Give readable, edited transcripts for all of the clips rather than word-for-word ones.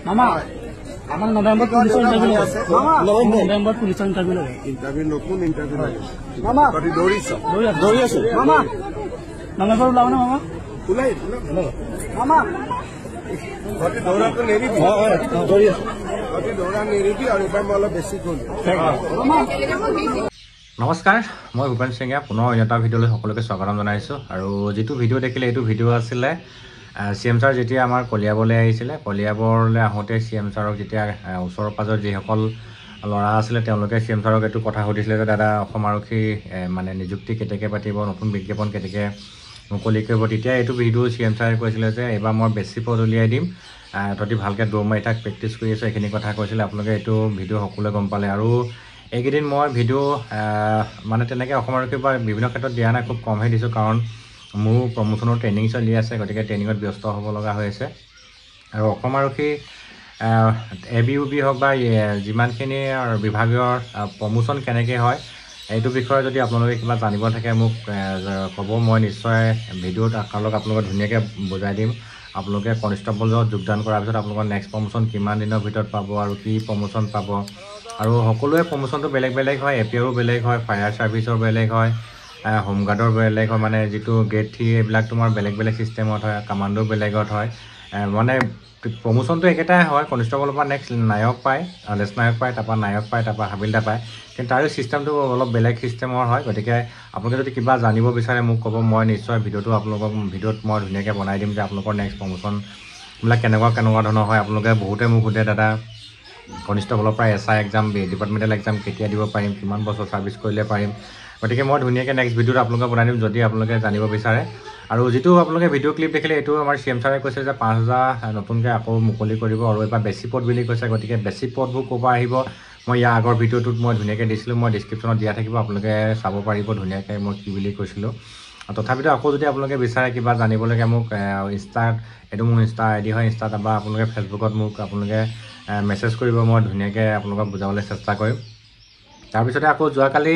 মামা আমাৰ নভেম্বৰ পুলিশেৰ ইন্টাৰভিউ আছে নভেম্বৰ পুলিশেৰ ইন্টাৰভিউ লাগে ইন্টাৰভিউ নতুন ইন্টাৰভিউ লাগে মামা কটি দৌৰিছ দৌৰি আছে মামা নভেম্বৰ ওলাব না মামা ওলাই মামা কটি দৌৰাটো নেৰিবি দৌৰি আছে কটি দৌৰা নেৰিবি আৰু এবাৰ মই অলপ বেছি কৰিম নমস্কাৰ মই ভূপেন সিঙে পুনৰ অন্য এটা ভিডিঅ'লৈ সকলোকে স্বাগতম জনাইছোঁ আৰু যিটো ভিডিঅ' দেখিলে এইটো ভিডিঅ' আছিলে CM ছাৰ যেতিয়া আমাৰ কলিয়াবৰলৈ আহিছিলে কলিয়াবৰলৈ আহোঁতে CM ছাৰক যেতিয়া ওচৰৰ পাজৰ যিসকল ল'ৰা আছিলে তেওঁলোকে CM ছাৰক এইটো কথা সুধিছিলে যে দাদা অসম আৰক্ষী মানে নিযুক্তি কেতিয়াকৈ পাতিব নতুন বিজ্ঞাপন কেতিয়াকৈ মুকলি কৰিব তেতিয়া এইটো ভিডিঅ' CM ছাৰে কৈছিলে যে এইবাৰ মই বেছি পদ উলিয়াই দিম তহঁতি ভালকৈ দৌৰ মাৰি থাক প্ৰেক্টিছ কৰি আছোঁ এইখিনি কথা কৈছিলে আপোনালোকে এইটো ভিডিঅ' সকলোৱে গম পালে আৰু এইকেইদিন মই ভিডিঅ' মানে তেনেকৈ অসম আৰক্ষী বা বিভিন্ন ক্ষেত্ৰত দিয়া নাই খুব কমহে দিছোঁ কাৰণ মোৰ প্ৰমোশ্যনৰ ট্ৰেইনিং চলি আছে গতিকে ট্ৰেইনিঙত ব্যস্ত হ'ব লগা হৈ আছে আৰু অসম আৰক্ষী ABUB হওক বা যিমানখিনি বিভাগীয় প্ৰমোশ্যন কেনেকৈ হয় এইটো বিষয়ে যদি আপোনালোকে কিবা জানিব থাকে মোক ক'ব মই নিশ্চয় ভিডিঅ'ত আপোনালোকক ধুনীয়াকৈ বুজাই দিম আপোনালোকে কনষ্টেবলত যোগদান কৰাৰ পিছত আপোনালোকৰ নেক্সট প্ৰমোশ্যন কিমান দিনৰ ভিতৰত পাব আৰু কি প্ৰমোশ্যন পাব আৰু সকলোৱে প্ৰমোশ্যনটো বেলেগ বেলেগ হয় APRও বেলেগ হয় ফায়াৰ ছাৰ্ভিচৰ বেলেগ হয় হোমগাৰ্ডৰ বেলেগ হয় মানে যিটো গ্ৰেড 3 এইবিলাক তোমাৰ বেলেগ বেলেগ ছিষ্টেমত হয় কামাণ্ডো বেলেগত হয় মানে প্ৰমোশ্যনটো একেটাই হয় কনষ্টেবলৰ পৰা নেক্সট নায়ক পায় লেছ নায়ক পায় তাৰপৰা নায়ক পায় তাৰপৰা হাবিলদাৰ পায় কিন্তু তাৰো ছিষ্টেমটো অলপ বেলেগ ছিষ্টেমৰ হয় গতিকে আপোনালোকে যদি কিবা জানিব বিচাৰে মোক ক'ব মই নিশ্চয় ভিডিঅ'টো আপোনালোকক ভিডিঅ'ত মই ধুনীয়াকৈ বনাই দিম যে আপোনালোকৰ নেক্সট প্ৰমোশ্যনবিলাক কেনেকুৱা ধৰণৰ হয় আপোনালোকে বহুতে মোক সোধে দাদা কনষ্টেবলৰ পৰা SI এক্সাম ডিপাৰ্টমেণ্টেল এক্সাম কেতিয়া দিব পাৰিম কিমান বছৰ ছাৰ্ভিচ কৰিলে পাৰিম গতিকে মই ধুনীয়াকৈ নেক্সট ভিডিঅ'ত আপোনালোকে বনাই দিম যদি আপোনালোকে জানিব বিচাৰে আৰু যিটো আপোনালোকে ভিডিঅ' ক্লিপ দেখিলে এইটো আমাৰ CM ছাৰে কৈছে যে 5000 নতুনকৈ আকৌ মুকলি কৰিব আৰু এবাৰ বেছি পদ বুলি কৈছে গতিকে বেছি পদবোৰ ক'ৰ পৰা আহিব মই ইয়াৰ আগৰ ভিডিঅ'টোত মই ধুনীয়াকৈ দিছিলোঁ মই ডিছক্ৰিপশ্যনত দিয়া থাকিব আপোনালোকে চাব পাৰিব ধুনীয়াকৈ মই কি বুলি কৈছিলোঁ তথাপিতো আকৌ যদি আপোনালোকে বিচাৰে কিবা জানিবলগীয়া মোক ইনষ্টাত এইটো মোৰ ইনষ্টা ID হয় ইনষ্টাত বা আপোনালোকে ফেচবুকত মোক আপোনালোকে মেছেজ কৰিব মই ধুনীয়াকৈ আপোনালোকক বুজাবলৈ চেষ্টা কৰিম তাৰপিছতে আকৌ যোৱাকালি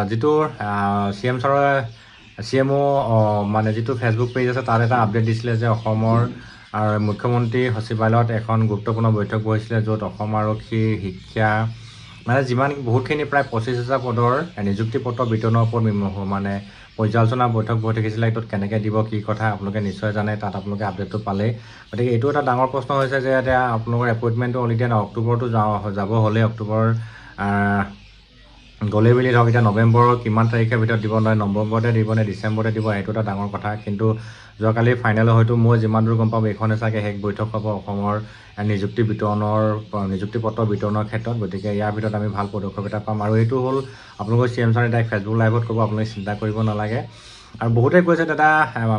যিটো CM ছাৰৰ CMO মানে যিটো ফেচবুক পেজ আছে তাত এটা আপডেট দিছিলে যে অসমৰ মুখ্যমন্ত্ৰী সচিবালয়ত এখন গুৰুত্বপূৰ্ণ বৈঠক বহিছিলে য'ত অসম আৰক্ষীৰ শিক্ষা মানে যিমান বহুতখিনি প্ৰায় 25,000 পদৰ নিযুক্তি পত্ৰ বিতৰণৰ ওপৰত মানে পৰ্যালোচনা বৈঠক বহি থাকিছিলে এইটোত কেনেকৈ দিব কি কথা আপোনালোকে নিশ্চয় জানে তাত আপোনালোকে আপডেটটো পালেই গতিকে এইটো এটা ডাঙৰ প্ৰশ্ন হৈছে যে এতিয়া আপোনালোকৰ এপইণ্টমেণ্টটো অলৰেডি অক্টোবৰটো যাব হ'লে অক্টোবৰ গ'লে বুলি ধৰক এতিয়া নৱেম্বৰৰ কিমান তাৰিখৰ ভিতৰত দিব নহয় নৱেম্বৰতে দিব নে ডিচেম্বৰতে দিব এইটো এটা ডাঙৰ কথা কিন্তু যোৱাকালি ফাইনেল হয়তো মই যিমান দূৰ গম পাওঁ এইখনে চাগে শেষ বৈঠক হ'ব অসমৰ নিযুক্তি পত্ৰ বিতৰণৰ ক্ষেত্ৰত গতিকে ইয়াৰ ভিতৰত আমি ভাল পদক্ষেপ এটা পাম আৰু এইটো হ'ল আপোনালোকৰ CM ছাৰে ডাইৰেক্ট ফেচবুক লাইভত ক'ব আপোনালোকে চিন্তা কৰিব নালাগে আৰু বহুতে কৈছে দাদা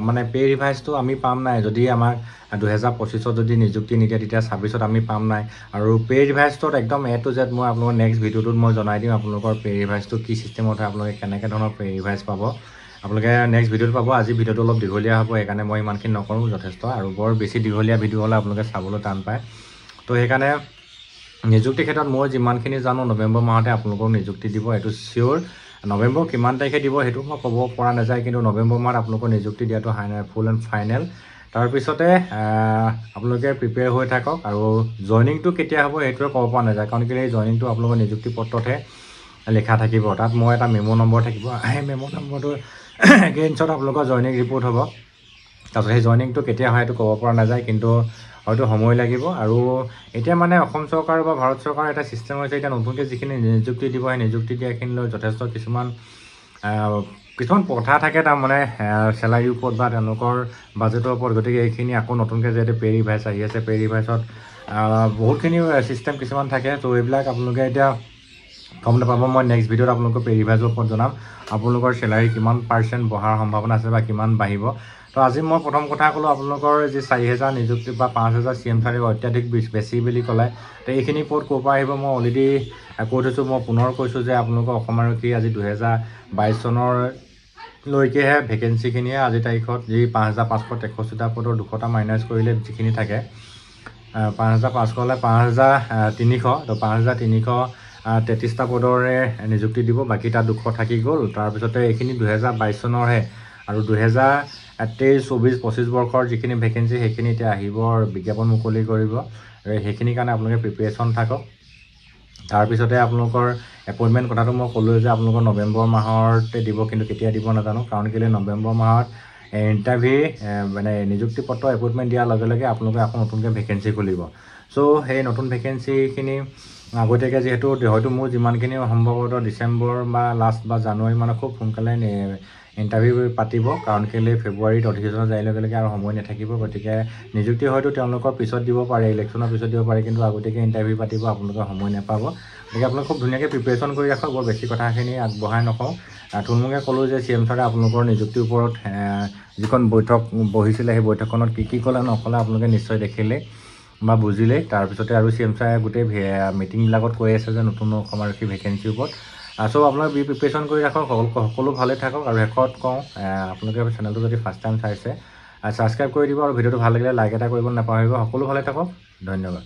মানে পে' ৰিভাইজটো আমি পাম নাই যদি আমাক 2025 যদি নিযুক্তি নিদিয়ে তেতিয়া 26ত আমি পাম নাই আৰু পে' ৰিভাইজটোত একদম A to Z মই আপোনালোকৰ নেক্সট ভিডিঅ'টোত মই জনাই দিম আপোনালোকৰ পে' ৰিভাইজটো কি ছিষ্টেমত হয় আপোনালোকে কেনেকৈ ধৰণৰ পে' ৰিভাইজ পাব আপোনালোকে নেক্সট ভিডিঅ'ত পাব আজি ভিডিঅ'টো অলপ দীঘলীয়া হ'ব সেইকাৰণে মই ইমানখিনি নকৰোঁ যথেষ্ট আৰু বৰ বেছি দীঘলীয়া ভিডিঅ' হ'লে আপোনালোকে চাবলৈ টান পায় তো সেইকাৰণে নিযুক্তিৰ ক্ষেত্ৰত মই যিমানখিনি জানো নৱেম্বৰ মাহতে আপোনালোকক নিযুক্তি দিব এইটো চিয়'ৰ নৱেম্বৰ কিমান তাৰিখে দিব সেইটো মই ক'ব পৰা নাযায় কিন্তু নৱেম্বৰ মাহত আপোনালোকৰ নিযুক্তি দিয়াটো ফুল এণ্ড ফাইনেল তাৰপিছতে আপোনালোকে প্ৰিপেয়াৰ হৈ থাকক আৰু জইনিংটো কেতিয়া হ'ব সেইটোৱে ক'ব পৰা নাযায় কাৰণ কেলৈ জইনিংটো আপোনালোকৰ নিযুক্তি পত্ৰতহে লিখা থাকিব তাত মই এটা মেমো নম্বৰ থাকিব সেই মেমো নম্বৰটো এগেইনষ্টত আপোনালোকৰ জইনিং ৰিপৰ্ট হ'ব তাৰপিছত সেই জইনিংটো কেতিয়া হয় সেইটো ক'ব পৰা নাযায় কিন্তু হয়তো সময় লাগিব আৰু এতিয়া মানে অসম চৰকাৰ বা ভাৰত চৰকাৰৰ এটা ছিষ্টেম হৈছে এতিয়া নতুনকৈ যিখিনি নিযুক্তি দিব সেই নিযুক্তি দিয়াখিনিলৈ যথেষ্ট কিছুমান কথা থাকে তাৰমানে চেলাৰীৰ ওপৰত বা তেওঁলোকৰ বাজেটৰ ওপৰত গতিকে এইখিনি আকৌ নতুনকৈ যিহেতু পে' ৰিভাইজ আহি আছে পে' ৰিভাইজত বহুতখিনি ছিষ্টেম কিছুমান থাকে তো এইবিলাক আপোনালোকে এতিয়া গম নাপাব মই নেক্সট ভিডিঅ'ত আপোনালোকৰ পে' ৰিভাইজৰ ওপৰত জনাম আপোনালোকৰ চেলাৰী কিমান % বঢ়াৰ সম্ভাৱনা আছে বা কিমান বাঢ়িব তো আজি মই প্ৰথম কথা ক'লোঁ আপোনালোকৰ যি 4,000 নিযুক্তি বা 5,000 CM ছাৰে অত্যাধিক বেছি বুলি ক'লে তো এইখিনি পদ ক'ৰ পৰা আহিব মই অলৰেডি কৈ থৈছোঁ মই পুনৰ কৈছোঁ যে আপোনালোকৰ অসম আৰক্ষী আজি 2022 চনলৈকেহে ভেকেঞ্চিখিনিয়ে আজি তাৰিখত যি 5,563টা পদৰ 200টা মাইনাছ কৰিলে যিখিনি থাকে 5,500 হ'লে 5,300 তো 5,333টা পদৰে নিযুক্তি দিব বাকী তাত 200 থাকি গ'ল তাৰপিছতে এইখিনি 2022 চনৰহে আৰু 2023-24-25 বৰ্ষৰ যিখিনি ভেকেঞ্চি সেইখিনি এতিয়া আহিব বিজ্ঞাপন মুকলি কৰিব আৰু সেইখিনিৰ কাৰণে আপোনালোকে প্ৰিপেৰেশ্যন থাকক তাৰপিছতে আপোনালোকৰ এপইণ্টমেণ্ট কথাটো মই ক'লোৱে যে আপোনালোকৰ নৱেম্বৰ মাহতে দিব কিন্তু কেতিয়া দিব নাজানো কাৰণ কেলৈ নৱেম্বৰ মাহত ইণ্টাৰভিউ মানে নিযুক্তি পত্ৰ এপইণ্টমেণ্ট দিয়াৰ লগে লগে আপোনালোকে আকৌ নতুনকৈ ভেকেঞ্চি খুলিব চ' সেই নতুন ভেকেঞ্চিখিনি আগতীয়াকৈ যিহেতু হয়তো মোৰ যিমানখিনি সম্ভৱতঃ ডিচেম্বৰ বা লাষ্ট বা জানুৱাৰী মানে খুব সোনকালে ইণ্টাৰভিউ পাতিব কাৰণ কেলৈ ফেব্ৰুৱাৰীত অধিৱেশন যাৰ লগে লগে আৰু সময় নাথাকিব গতিকে নিযুক্তি হয়তো তেওঁলোকৰ পিছত দিব পাৰে ইলেকশ্যনৰ পিছত দিব পাৰে কিন্তু আগতীয়াকৈ ইণ্টাৰভিউ পাতিব আপোনালোকে সময় নাপাব গতিকে আপোনালোকে খুব ধুনীয়াকৈ প্ৰিপেৰেশ্যন কৰি ৰাখক বৰ বেছি কথাখিনি আগবঢ়াই নকওঁ থুলমূলকৈ ক'লোঁ যে CM ছাৰে আপোনালোকৰ নিযুক্তিৰ ওপৰত যিখন বৈঠক বহিছিলে সেই বৈঠকখনত কি ক'লে নক'লে আপোনালোকে নিশ্চয় দেখিলে বা বুজিলেই তাৰপিছতে আৰু CM ছাৰে গোটেই মিটিংবিলাকত কৈ আছে যে নতুন অসম আৰক্ষী ভেকেঞ্চিৰ ওপৰত চ' আপোনালোকে প্ৰিপেৰেশ্যন কৰি ৰাখক সকলো ভালে থাকক আৰু শেষত কওঁ আপোনালোকে চেনেলটো যদি ফাৰ্ষ্ট টাইম চাইছে ছাবস্ক্ৰাইব কৰি দিব আৰু ভিডিঅ'টো ভাল লাগিলে লাইক এটা কৰিব নাপাহৰিব সকলো ভালে থাকক ধন্যবাদ